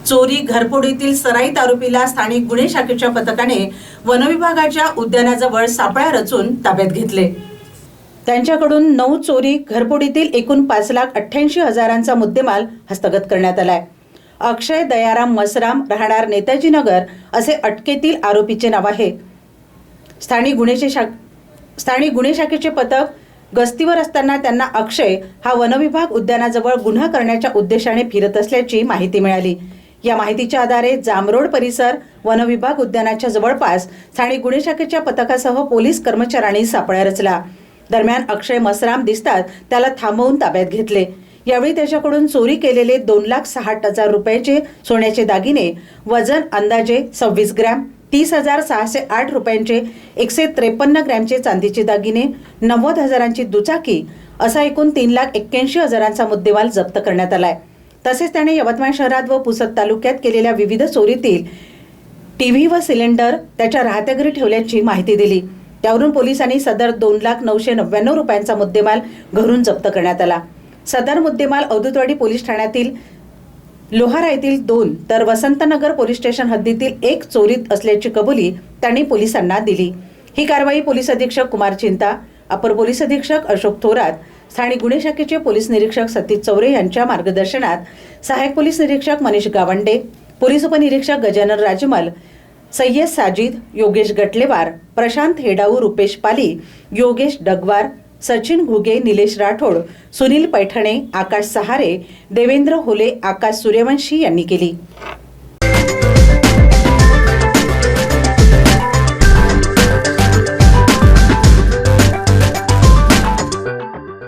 चोरी घरफोडीतील सराईत आरोपीला स्थानिक गुन्हे शाखेच्या पथकाने वनविभागाच्या उद्यानाजवळ सापळा रचून ताब्यात घेतले। त्यांच्याकडून 9 चोरी घरफोडीतील एकूण 5,88,000चा मुद्देमाल हस्तगत करण्यात आलाय। अक्षय दयाराम मसराम राहणार नेताजी नगर असे अटकेतील आरोपीचे नाव आहे। स्थानिक गुन्हे शाखेचे पथक गस्तीवर असताना त्यांना अक्षय हा वनविभाग उद्यानाजवळ गुन्हा करण्याच्या उद्देशाने फिरत असल्याची माहिती मिळाली। या माहितीच्या आधारे जामरोड परिसर वनविभाग उद्यानाच्या जवळपास स्थानिक गुन्हे शाखेच्या पथकासह पोलीस कर्मचाऱ्यांनी सापळा रचला। दरम्यान अक्षय मसराम दिसतात त्याला थांबवून ताब्यात घेतले। यावेळी त्याच्याकडून चोरी केलेले 2,60,000 रुपयाचे सोन्याचे दागिने, वजन अंदाजे 26 ग्रॅम, 30,608 रुपयांचे 153 ग्रॅमचे चांदीचे दागिने, 90,000ची दुचाकी असा एकूण 3,81,000चा मुद्देमाल जप्त करण्यात आलाय। तसेच त्याने यवतमाळ शहरात व पुसद तालुक्यात केलेल्या विविध चोरीतील टीव्ही व सिलेंडर त्याच्या राहत्या घरी ठेवल्याची माहिती दिली। त्यावरून पोलिसांनी सदर 2,999 रुपयांचा मुद्देमाल घरून जप्त करण्यात आला। सदर मुद्देमाल अवधूतवाडी पोलीस ठाण्यातील लोहारा येथील 2 तर वसंतनगर पोलीस स्टेशन हद्दीतील 1 चोरीत असल्याची कबुली त्यांनी पोलिसांना दिली। ही कारवाई पोलीस अधीक्षक कुमार चिंता, अपर पोलीस अधीक्षक अशोक थोरात, स्थानिक गुन्हे शाखेचे पोलीस निरीक्षक सतीश चौरे यांच्या मार्गदर्शनात सहाय्यक पोलीस निरीक्षक मनीष गावंडे, पोलीस उपनिरीक्षक गजानन राजमल, सय्यद साजिद, योगेश गटलेवार, प्रशांत हेडाऊ, रुपेश पाली, योगेश डगवार, सचिन घुगे, निलेश राठोड, सुनील पैठणे, आकाश सहारे, देवेंद्र होले, आकाश सूर्यवंशी यांनी केली।